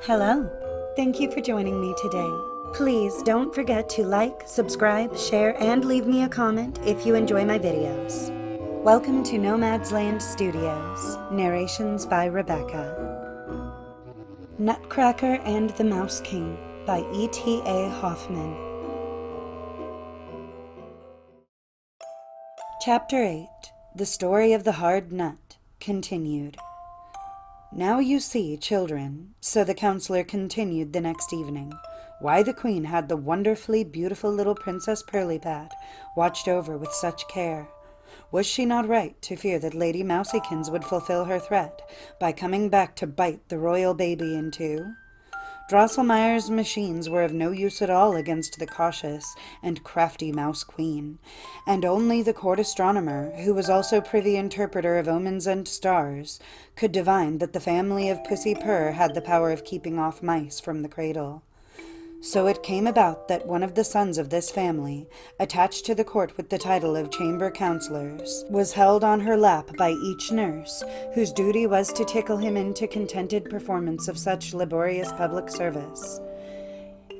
Hello. Thank you for joining me today. Please don't forget to like, subscribe, share, and leave me a comment if you enjoy my videos. Welcome to Nomad's Land Studios. Narrations by Rebecca. Nutcracker and the Mouse King by E.T.A. Hoffman. Chapter 8. The Story of the Hard Nut. Continued. Now you see, children, so the counselor continued the next evening, why the queen had the wonderfully beautiful little Princess Pirlipat watched over with such care. Was she not right to fear that Lady Mousykins would fulfill her threat by coming back to bite the royal baby in two? Drosselmeyer's machines were of no use at all against the cautious and crafty Mouse Queen, and only the court astronomer, who was also privy interpreter of omens and stars, could divine that the family of Pussy Purr had the power of keeping off mice from the cradle. So it came about that one of the sons of this family, attached to the court with the title of chamber councillors, was held on her lap by each nurse, whose duty was to tickle him into contented performance of such laborious public service.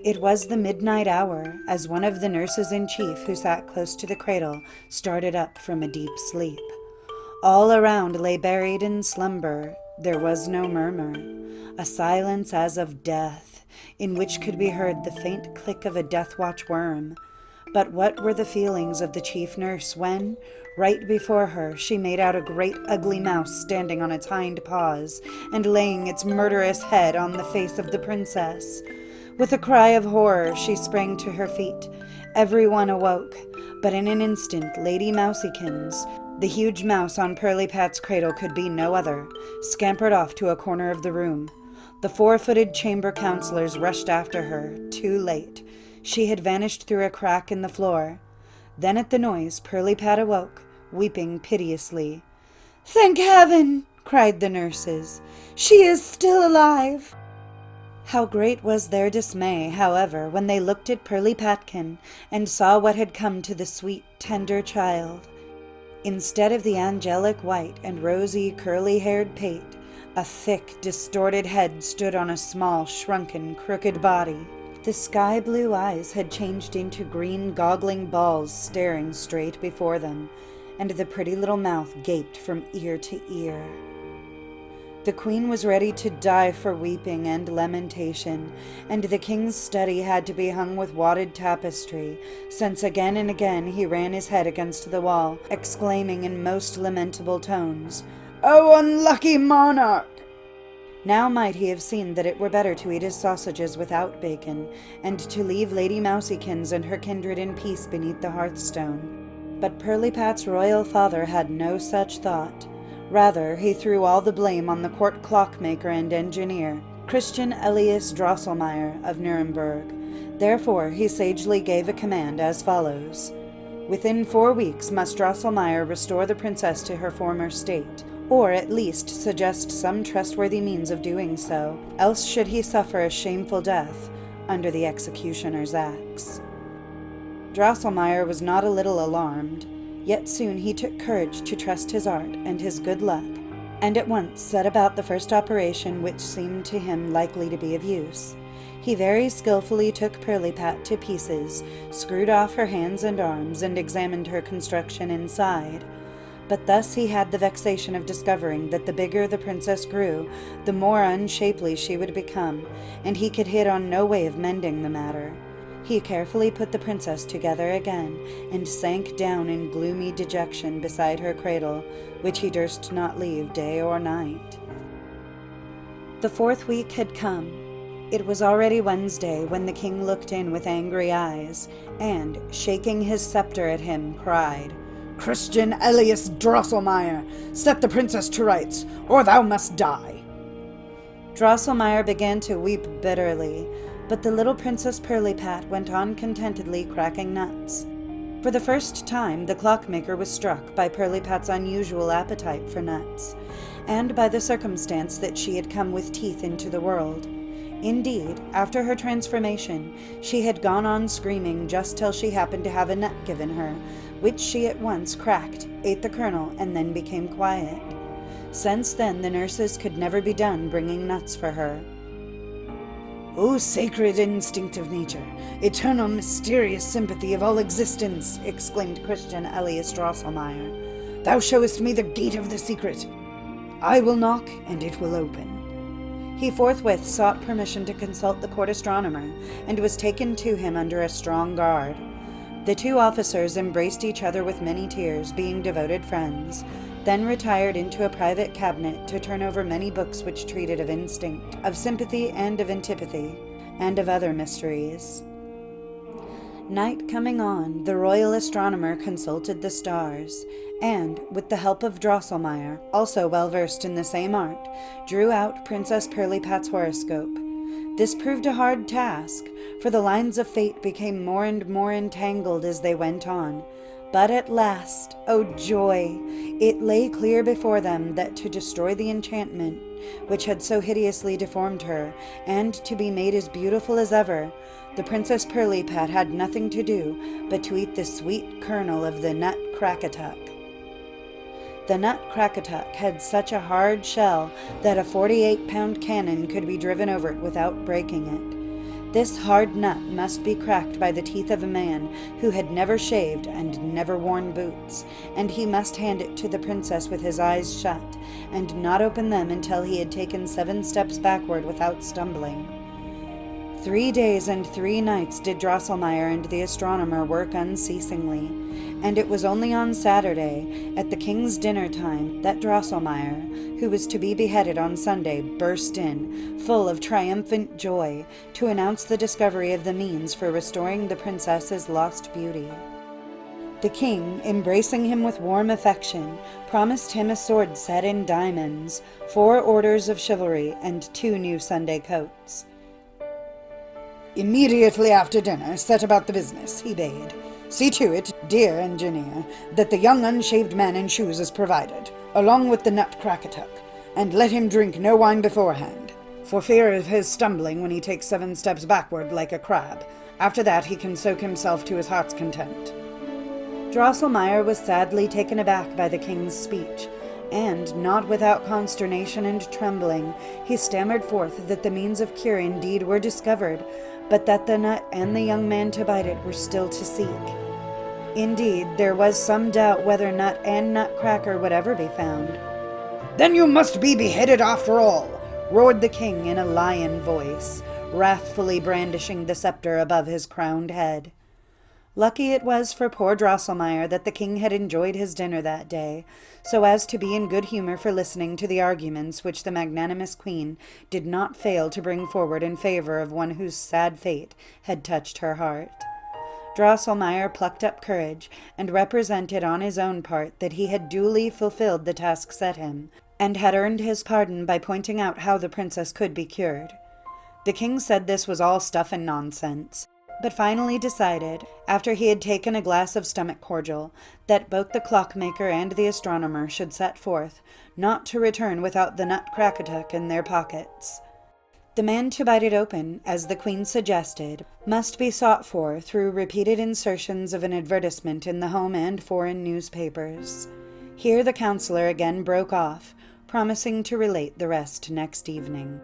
It was the midnight hour, as one of the nurses-in-chief who sat close to the cradle started up from a deep sleep. All around lay buried in slumber. There was no murmur, a silence as of death, in which could be heard the faint click of a death-watch worm. But what were the feelings of the chief nurse when, right before her, she made out a great ugly mouse standing on its hind paws and laying its murderous head on the face of the princess? With a cry of horror, she sprang to her feet. Everyone awoke, but in an instant Lady Mousykins, the huge mouse on Pirlipat's cradle could be no other, scampered off to a corner of the room. The four-footed chamber councillors rushed after her, too late. She had vanished through a crack in the floor. Then at the noise, Pirlipat awoke, weeping piteously. "Thank heaven!" cried the nurses. "She is still alive!" How great was their dismay, however, when they looked at Pirlipatkin and saw what had come to the sweet, tender child. Instead of the angelic white and rosy, curly-haired pate, a thick, distorted head stood on a small, shrunken, crooked body. The sky-blue eyes had changed into green, goggling balls staring straight before them, and the pretty little mouth gaped from ear to ear. The queen was ready to die for weeping and lamentation, and the king's study had to be hung with wadded tapestry, since again and again he ran his head against the wall, exclaiming in most lamentable tones, "O unlucky monarch!" Now might he have seen that it were better to eat his sausages without bacon, and to leave Lady Mousykins and her kindred in peace beneath the hearthstone. But Pirlipat's royal father had no such thought. Rather, he threw all the blame on the court clockmaker and engineer, Christian Elias Drosselmeyer of Nuremberg. Therefore, he sagely gave a command as follows. Within 4 weeks must Drosselmeyer restore the princess to her former state, or at least suggest some trustworthy means of doing so, else should he suffer a shameful death under the executioner's axe. Drosselmeyer was not a little alarmed, yet soon he took courage to trust his art and his good luck, and at once set about the first operation which seemed to him likely to be of use. He very skillfully took Pirlipat to pieces, screwed off her hands and arms, and examined her construction inside. But thus he had the vexation of discovering that the bigger the princess grew, the more unshapely she would become, and he could hit on no way of mending the matter. He carefully put the princess together again, and sank down in gloomy dejection beside her cradle, which he durst not leave day or night. The 4th week had come. It was already Wednesday when the king looked in with angry eyes, and, shaking his scepter at him, cried, "Christian Elias Drosselmeyer, set the princess to rights, or thou must die." Drosselmeyer began to weep bitterly, but the little Princess Pirlipat went on contentedly cracking nuts. For the first time, the clockmaker was struck by Pirlipat's unusual appetite for nuts, and by the circumstance that she had come with teeth into the world. Indeed, after her transformation, she had gone on screaming just till she happened to have a nut given her, which she at once cracked, ate the kernel, and then became quiet. Since then, the nurses could never be done bringing nuts for her. "O sacred instinct of nature, eternal mysterious sympathy of all existence," exclaimed Christian Elias Drosselmeyer, "thou showest me the gate of the secret. I will knock, and it will open." He forthwith sought permission to consult the court astronomer, and was taken to him under a strong guard. The two officers embraced each other with many tears, being devoted friends, then retired into a private cabinet to turn over many books which treated of instinct, of sympathy and of antipathy, and of other mysteries. Night coming on, the royal astronomer consulted the stars, and, with the help of Drosselmeyer, also well versed in the same art, drew out Princess Pirlipat's horoscope. This proved a hard task, for the lines of fate became more and more entangled as they went on. But at last, oh joy, it lay clear before them that to destroy the enchantment which had so hideously deformed her, and to be made as beautiful as ever, the Princess Pirlipat had nothing to do but to eat the sweet kernel of the Nutcracker. The Nutcracker had such a hard shell that a 48-pound cannon could be driven over it without breaking it. This hard nut must be cracked by the teeth of a man who had never shaved and never worn boots, and he must hand it to the princess with his eyes shut, and not open them until he had taken 7 steps backward without stumbling. 3 days and 3 nights did Drosselmeyer and the astronomer work unceasingly, and it was only on Saturday, at the king's dinner time, that Drosselmeyer, who was to be beheaded on Sunday, burst in, full of triumphant joy, to announce the discovery of the means for restoring the princess's lost beauty. The king, embracing him with warm affection, promised him a sword set in diamonds, 4 orders of chivalry, and 2 new Sunday coats. "Immediately after dinner, set about the business," he bade. "See to it, dear engineer, that the young unshaved man in shoes is provided, along with the Nutcracker, and let him drink no wine beforehand, for fear of his stumbling when he takes 7 steps backward like a crab. After that he can soak himself to his heart's content." Drosselmeyer was sadly taken aback by the king's speech, and, not without consternation and trembling, he stammered forth that the means of cure indeed were discovered, but that the nut and the young man to bite it were still to seek. Indeed, there was some doubt whether Nut and Nutcracker would ever be found. "Then you must be beheaded after all," roared the king in a lion voice, wrathfully brandishing the scepter above his crowned head. Lucky it was for poor Drosselmeyer that the king had enjoyed his dinner that day, so as to be in good humor for listening to the arguments which the magnanimous queen did not fail to bring forward in favor of one whose sad fate had touched her heart. Drosselmeyer plucked up courage, and represented on his own part that he had duly fulfilled the task set him, and had earned his pardon by pointing out how the princess could be cured. The king said this was all stuff and nonsense, but finally decided, after he had taken a glass of stomach cordial, that both the clockmaker and the astronomer should set forth, not to return without the Nutcracker in their pockets. The man to bite it open, as the queen suggested, must be sought for through repeated insertions of an advertisement in the home and foreign newspapers. Here the counselor again broke off, promising to relate the rest next evening.